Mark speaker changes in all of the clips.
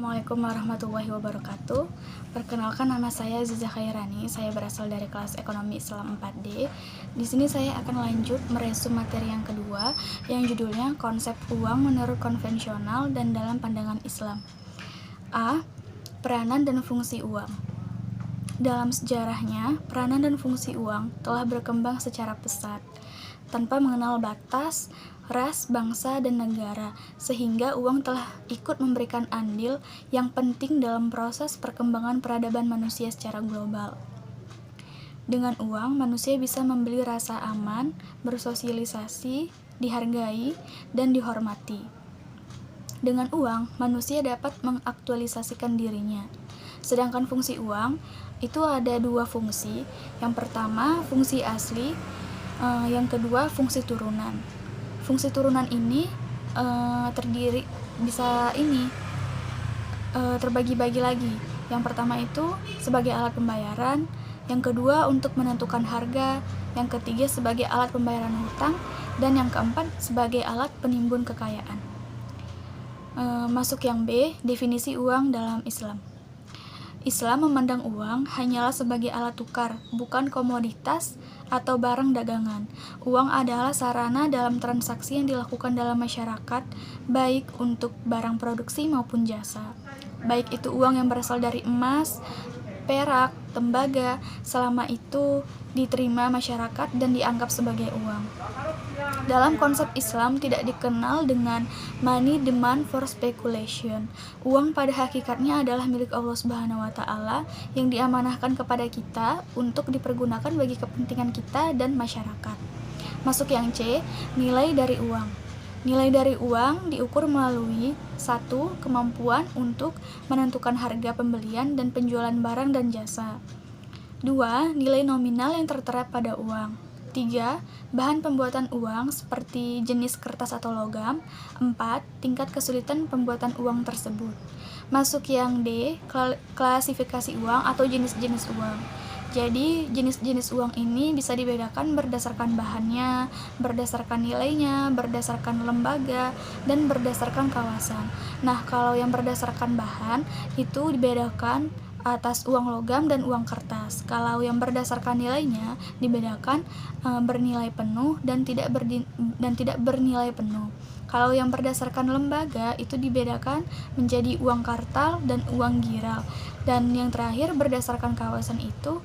Speaker 1: Assalamualaikum warahmatullahi wabarakatuh. Perkenalkan, nama saya Ziza Khairani. Saya berasal dari kelas Ekonomi Islam 4D. Di sini saya akan lanjut meresum materi yang kedua yang judulnya Konsep Uang Menurut Konvensional dan Dalam Pandangan Islam. A. Peranan dan fungsi uang. Dalam sejarahnya, peranan dan fungsi uang telah berkembang secara pesat, tanpa mengenal batas, ras, bangsa, dan negara, sehingga uang telah ikut memberikan andil yang penting dalam proses perkembangan peradaban manusia secara global. Dengan uang, manusia bisa membeli rasa aman, bersosialisasi, dihargai, dan dihormati. Dengan uang, manusia dapat mengaktualisasikan dirinya. Sedangkan fungsi uang, itu ada dua fungsi. Yang pertama, fungsi asli, yang kedua, fungsi turunan. Fungsi turunan ini terbagi-bagi lagi. Yang pertama itu sebagai alat pembayaran, yang kedua untuk menentukan harga, yang ketiga sebagai alat pembayaran hutang, dan yang keempat sebagai alat penimbun kekayaan. Masuk yang B, definisi uang dalam Islam. Islam memandang uang hanyalah sebagai alat tukar, bukan komoditas atau barang dagangan. Uang adalah sarana dalam transaksi yang dilakukan dalam masyarakat, baik untuk barang produksi maupun jasa. Baik itu uang yang berasal dari emas, perak, tembaga, selama itu diterima masyarakat dan dianggap sebagai uang. Dalam konsep Islam tidak dikenal dengan money demand for speculation. Uang pada hakikatnya adalah milik Allah Subhanahu wa Ta'ala yang diamanahkan kepada kita untuk dipergunakan bagi kepentingan kita dan masyarakat. Masuk yang C, nilai dari uang. Nilai dari uang diukur melalui 1. Kemampuan untuk menentukan harga pembelian dan penjualan barang dan jasa. 2. Nilai nominal yang tertera pada uang. 3. Bahan pembuatan uang seperti jenis kertas atau logam. 4. Tingkat kesulitan pembuatan uang tersebut. Masuk yang D, klasifikasi uang atau jenis-jenis uang. Jadi, jenis-jenis uang ini bisa dibedakan berdasarkan bahannya, berdasarkan nilainya, berdasarkan lembaga, dan berdasarkan kawasan. Nah, kalau yang berdasarkan bahan, itu dibedakan atas uang logam dan uang kertas. Kalau yang berdasarkan nilainya, dibedakan bernilai penuh dan tidak bernilai penuh. Kalau yang berdasarkan lembaga, itu dibedakan menjadi uang kartal dan uang giral. Dan yang terakhir berdasarkan kawasan itu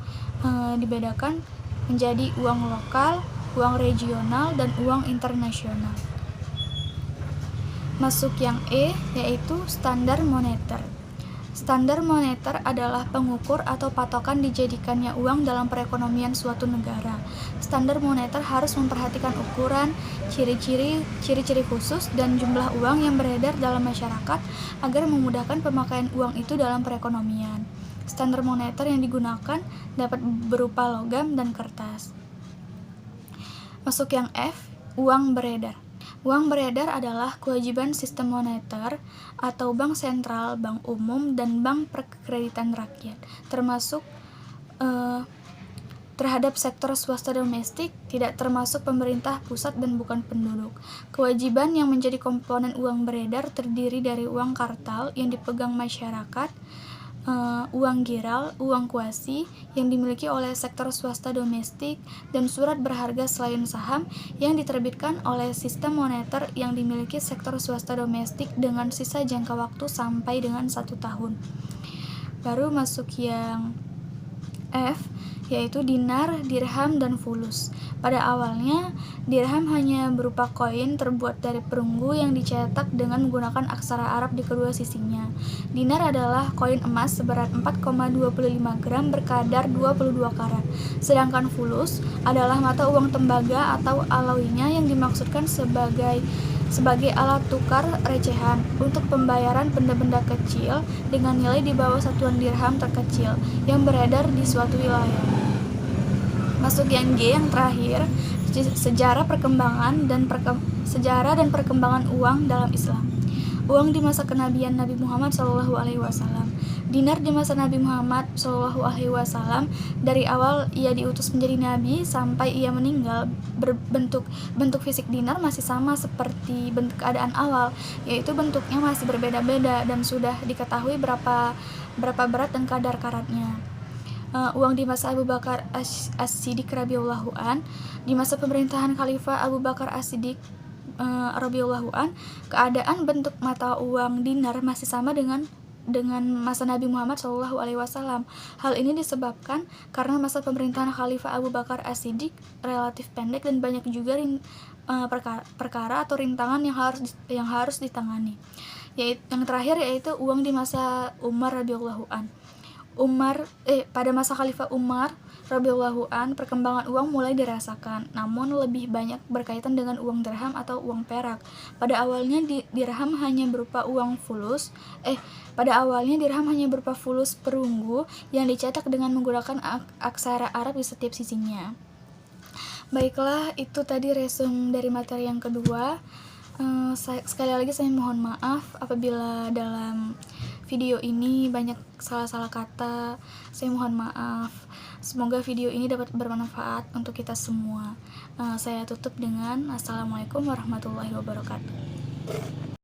Speaker 1: dibedakan menjadi uang lokal, uang regional, dan uang internasional. Masuk yang E, yaitu standar moneter. Standar moneter adalah pengukur atau patokan dijadikannya uang dalam perekonomian suatu negara. Standar moneter harus memperhatikan ukuran, ciri-ciri khusus, dan jumlah uang yang beredar dalam masyarakat agar memudahkan pemakaian uang itu dalam perekonomian. Standar moneter yang digunakan dapat berupa logam dan kertas. Masuk yang F, uang beredar. Uang beredar adalah kewajiban sistem moneter atau bank sentral, bank umum, dan bank perkreditan rakyat, termasuk terhadap sektor swasta domestik, tidak termasuk pemerintah pusat dan bukan penduduk. Kewajiban yang menjadi komponen uang beredar terdiri dari uang kartal yang dipegang masyarakat, uang giral, uang kuasi yang dimiliki oleh sektor swasta domestik, dan surat berharga selain saham yang diterbitkan oleh sistem moneter yang dimiliki sektor swasta domestik dengan sisa jangka waktu sampai dengan 1 tahun. Baru masuk yang F, yaitu dinar, dirham, dan fulus. Pada awalnya, dirham hanya berupa koin terbuat dari perunggu yang dicetak dengan menggunakan aksara Arab di kedua sisinya. Dinar adalah koin emas seberat 4,25 gram berkadar 22 karat. Sedangkan fulus adalah mata uang tembaga atau alloynya yang dimaksudkan sebagai alat tukar recehan untuk pembayaran benda-benda kecil dengan nilai di bawah satuan dirham terkecil yang beredar di suatu wilayah. Masuk yang G, yang terakhir, sejarah dan perkembangan uang dalam Islam. Uang di masa kenabian Nabi Muhammad SAW. Dinar di masa Nabi Muhammad SAW, dari awal ia diutus menjadi nabi sampai ia meninggal, bentuk fisik dinar masih sama seperti bentuk keadaan awal, yaitu bentuknya masih berbeda-beda dan sudah diketahui berapa berat dan kadar karatnya. Uang di masa Abu Bakar As-Siddiq radhiyallahu an, di masa pemerintahan Khalifah Abu Bakar As-Siddiq radhiyallahu an, keadaan bentuk mata uang dinar masih sama dengan masa Nabi Muhammad SAW. Hal ini disebabkan karena masa pemerintahan Khalifah Abu Bakar As-Siddiq relatif pendek dan banyak juga perkara atau rintangan yang harus ditangani. Yang terakhir yaitu uang di masa Umar radhiyallahu an. Pada masa Khalifah Umar radhiyallahu an, perkembangan uang mulai dirasakan, namun lebih banyak berkaitan dengan uang dirham atau uang perak. Pada awalnya dirham hanya berupa fulus perunggu yang dicetak dengan menggunakan aksara Arab di setiap sisinya. Baiklah, itu tadi resume dari materi yang kedua. Sekali lagi saya mohon maaf apabila dalam video ini banyak salah-salah kata. Saya mohon maaf. Semoga video ini dapat bermanfaat untuk kita semua. Saya tutup dengan Assalamualaikum warahmatullahi wabarakatuh.